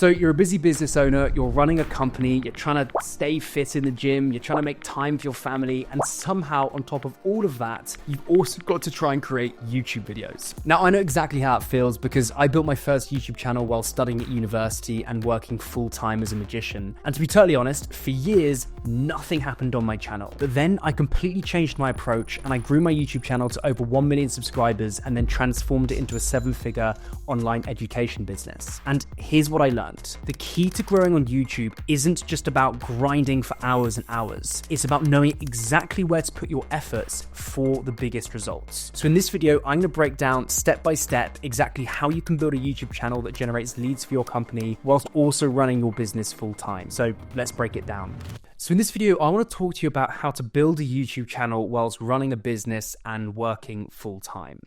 So you're a busy business owner, you're running a company, you're trying to stay fit in the gym, you're trying to make time for your family, and somehow on top of all of that, you've also got to try and create YouTube videos. Now, I know exactly how it feels because I built my first YouTube channel while studying at university and working full-time as a magician. And to be totally honest, for years, nothing happened on my channel. But then I completely changed my approach and I grew my YouTube channel to over 1 million subscribers and then transformed it into a 7-figure online education business. And here's what I learned. The key to growing on YouTube isn't just about grinding for hours and hours. It's about knowing exactly where to put your efforts for the biggest results. So in this video, I'm going to break down step by step exactly how you can build a YouTube channel that generates leads for your company whilst also running your business full time. So let's break it down. So in this video, I want to talk to you about how to build a YouTube channel whilst running a business and working full time.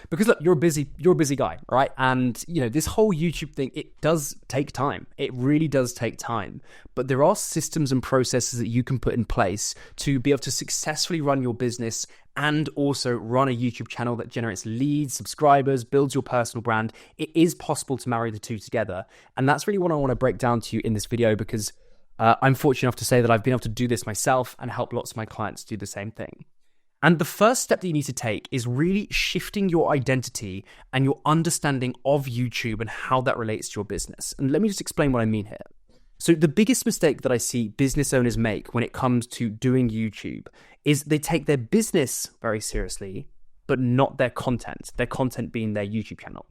Because look, you're a busy guy, right? And you know, this whole YouTube thing, it does take time. It really does take time. But there are systems and processes that you can put in place to be able to successfully run your business and also run a YouTube channel that generates leads, subscribers, builds your personal brand. It is possible to marry the two together. And that's really what I want to break down to you in this video because I'm fortunate enough to say that I've been able to do this myself and help lots of my clients do the same thing. And the first step that you need to take is really shifting your identity and your understanding of YouTube and how that relates to your business. And let me just explain what I mean here. So the biggest mistake that I see business owners make when it comes to doing YouTube is they take their business very seriously, but not their content being their YouTube channel.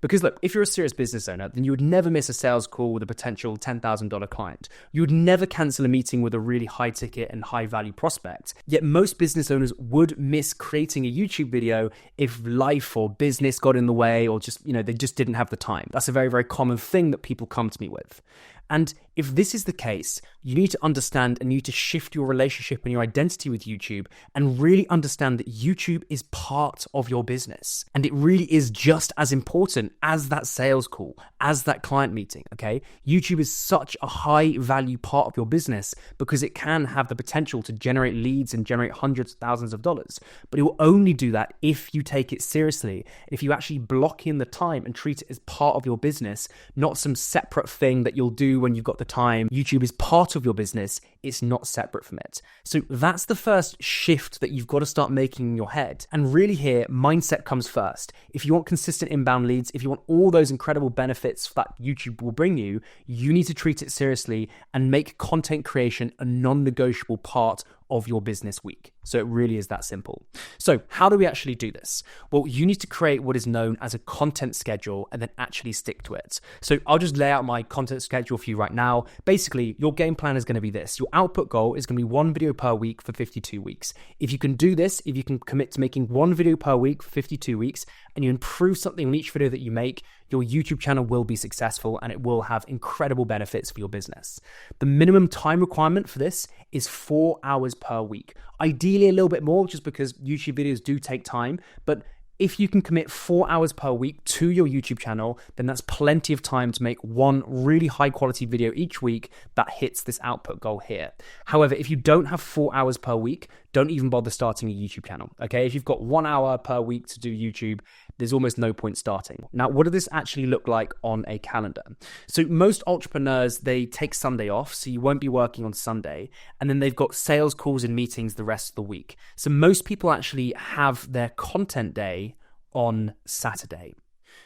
Because look, if you're a serious business owner, then you would never miss a sales call with a potential $10,000 client. You would never cancel a meeting with a really high ticket and high value prospect. Yet most business owners would miss creating a YouTube video if life or business got in the way or just, they just didn't have the time. That's a very, very common thing that people come to me with. And if this is the case, you need to understand and you need to shift your relationship and your identity with YouTube and really understand that YouTube is part of your business. And it really is just as important as that sales call, as that client meeting, okay? YouTube is such a high value part of your business because it can have the potential to generate leads and generate hundreds of thousands of dollars. But it will only do that if you take it seriously. If you actually block in the time and treat it as part of your business, not some separate thing that you'll do when you've got the time. YouTube is part of your business. It's not separate from it. So that's the first shift that you've got to start making in your head. And really here, mindset comes first. If you want consistent inbound leads, if you want all those incredible benefits that YouTube will bring you, you need to treat it seriously and make content creation a non-negotiable part of your business week. So it really is that simple. So how do we actually do this? Well, you need to create what is known as a content schedule and then actually stick to it. So I'll just lay out my content schedule for you right now. Basically, your game plan is going to be this. Your output goal is going to be 1 video per week for 52 weeks. If you can do this, if you can commit to making 1 video per week for 52 weeks, and you improve something on each video that you make, your YouTube channel will be successful and it will have incredible benefits for your business. The minimum time requirement for this is 4 hours per week. Ideally a little bit more just because YouTube videos do take time, but if you can commit 4 hours per week to your YouTube channel, then that's plenty of time to make one really high quality video each week that hits this output goal here. However, if you don't have 4 hours per week, don't even bother starting a YouTube channel, okay? If you've got 1 hour per week to do YouTube, there's almost no point starting. Now, what does this actually look like on a calendar? So most entrepreneurs, they take Sunday off, so you won't be working on Sunday, and then they've got sales calls and meetings the rest of the week. So most people actually have their content day on Saturday.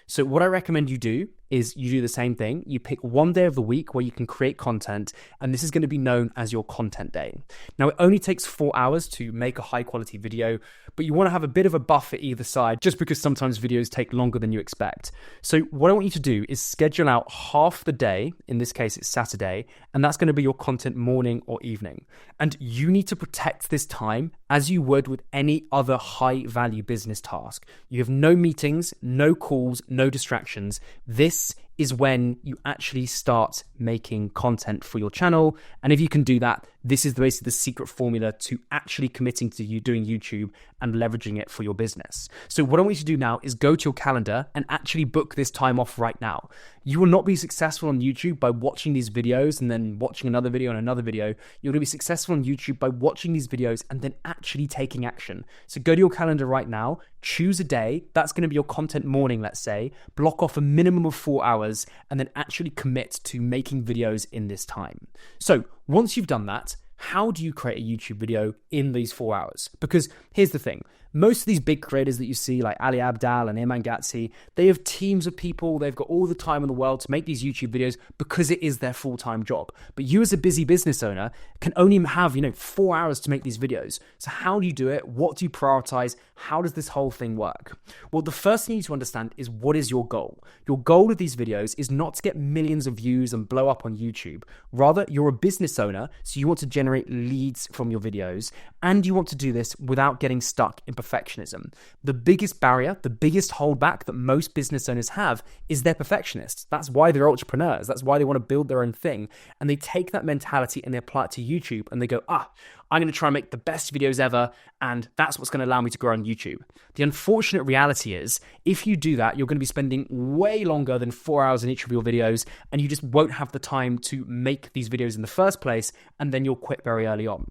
So what I recommend you do is you do the same thing. You pick one day of the week where you can create content, and this is going to be known as your content day. Now, it only takes 4 hours to make a high quality video, but you want to have a bit of a buffer either side just because sometimes videos take longer than you expect. So what I want you to do is schedule out half the day, in this case it's Saturday, and that's going to be your content morning or evening. And you need to protect this time as you would with any other high value business task. You have no meetings, no calls, no distractions. This is when you actually start making content for your channel. And if you can do that, This is basically the secret formula to actually committing to you doing YouTube and leveraging it for your business. So what I want you to do now is go to your calendar and actually book this time off right now. You will not be successful on YouTube by watching these videos and then watching another video and another video. You're going to be successful on YouTube by watching these videos and then actually taking action. So go to your calendar right now, choose a day. That's going to be your content morning, let's say. Block off a minimum of 4 hours and then actually commit to making videos in this time. So once you've done that, how do you create a YouTube video in these 4 hours? Because here's the thing. Most of these big creators that you see, like Ali Abdaal and Iman Gadzhi, they have teams of people. They've got all the time in the world to make these YouTube videos because it is their full-time job. But you as a busy business owner can only have, 4 hours to make these videos. So how do you do it? What do you prioritize? How does this whole thing work? Well, the first thing you need to understand is, what is your goal? Your goal with these videos is not to get millions of views and blow up on YouTube. Rather, you're a business owner, so you want to generate leads from your videos, and you want to do this without getting stuck in perfectionism. The biggest barrier, the biggest holdback that most business owners have is they're perfectionists. That's why they're entrepreneurs. That's why they want to build their own thing. And they take that mentality and they apply it to YouTube and they go, I'm going to try and make the best videos ever, and that's what's going to allow me to grow on YouTube. The unfortunate reality is, if you do that, you're going to be spending way longer than 4 hours in each of your videos, and you just won't have the time to make these videos in the first place, and then you'll quit very early on.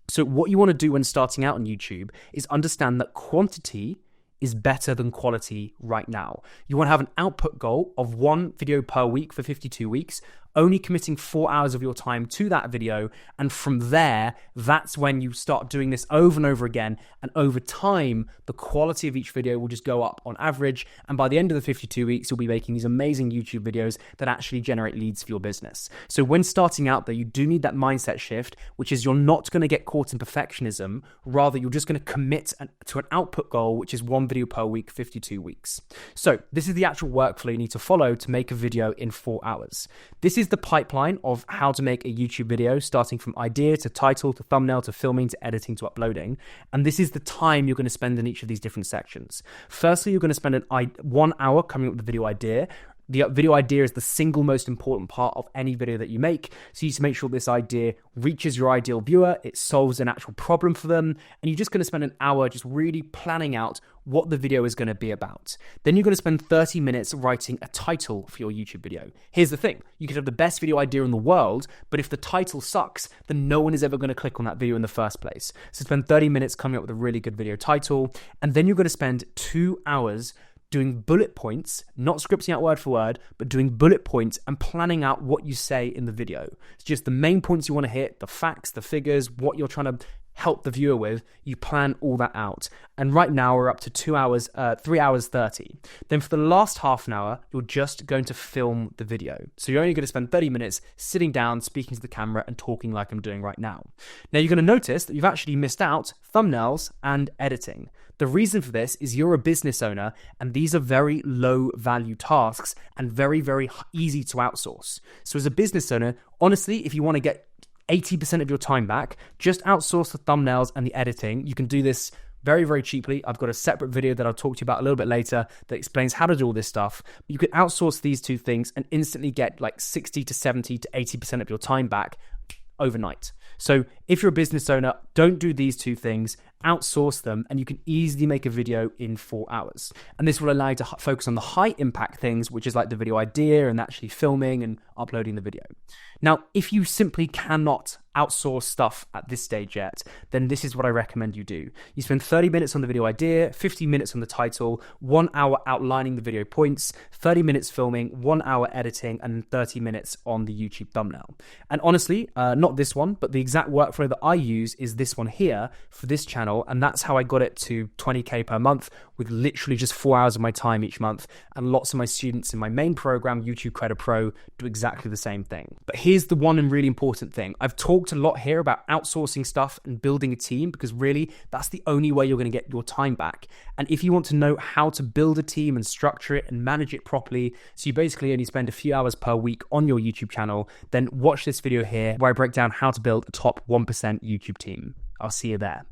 So what you want to do when starting out on YouTube is understand that quantity is better than quality right now. You want to have an output goal of 1 video per week for 52 weeks, only committing 4 hours of your time to that video. And from there, that's when you start doing this over and over again. And over time, the quality of each video will just go up on average. And by the end of the 52 weeks, you'll be making these amazing YouTube videos that actually generate leads for your business. So when starting out though, you do need that mindset shift, which is you're not going to get caught in perfectionism. Rather, you're just going to commit to an output goal, which is 1 video per week, 52 weeks. So this is the actual workflow you need to follow to make a video in 4 hours. This is the pipeline of how to make a YouTube video, starting from idea to title to thumbnail to filming to editing to uploading. And this is the time you're going to spend in each of these different sections. Firstly, you're going to spend 1 hour coming up with the video idea. The video idea is the single most important part of any video that you make. So you need to make sure this idea reaches your ideal viewer, it solves an actual problem for them, and you're just going to spend an hour just really planning out what the video is going to be about. Then you're going to spend 30 minutes writing a title for your YouTube video. Here's the thing. You could have the best video idea in the world, but if the title sucks, then no one is ever going to click on that video in the first place. So spend 30 minutes coming up with a really good video title, and then you're going to spend 2 hours doing bullet points, not scripting out word for word, but doing bullet points and planning out what you say in the video. It's just the main points you want to hit, the facts, the figures, what you're trying to help the viewer with. You plan all that out. And right now we're up to 3 hours 30. Then for the last half an hour, you're just going to film the video. So you're only going to spend 30 minutes sitting down, speaking to the camera and talking like I'm doing right now. Now you're going to notice that you've actually missed out thumbnails and editing. The reason for this is you're a business owner and these are very low value tasks and very, very easy to outsource. So as a business owner, honestly, if you want to get 80% of your time back, just outsource the thumbnails and the editing. You can do this very, very cheaply. I've got a separate video that I'll talk to you about a little bit later that explains how to do all this stuff. You could outsource these two things and instantly get like 60 to 70 to 80% of your time back overnight. So if you're a business owner, don't do these two things, outsource them, and you can easily make a video in 4 hours. And this will allow you to focus on the high impact things, which is like the video idea and actually filming and uploading the video. Now, if you simply cannot outsource stuff at this stage yet, then this is what I recommend you do. You spend 30 minutes on the video idea, 50 minutes on the title, 1 hour outlining the video points, 30 minutes filming, 1 hour editing, and 30 minutes on the YouTube thumbnail. And honestly, not this one, but the exact workflow that I use is this one here for this channel. And that's how I got it to 20K per month with literally just 4 hours of my time each month. And lots of my students in my main program, YouTube Creator Pro, do exactly the same thing. But here's the one and really important thing. I've talked a lot here about outsourcing stuff and building a team because really that's the only way you're going to get your time back. And if you want to know how to build a team and structure it and manage it properly, so you basically only spend a few hours per week on your YouTube channel, then watch this video here where I break down how to build a top 1% YouTube team. I'll see you there.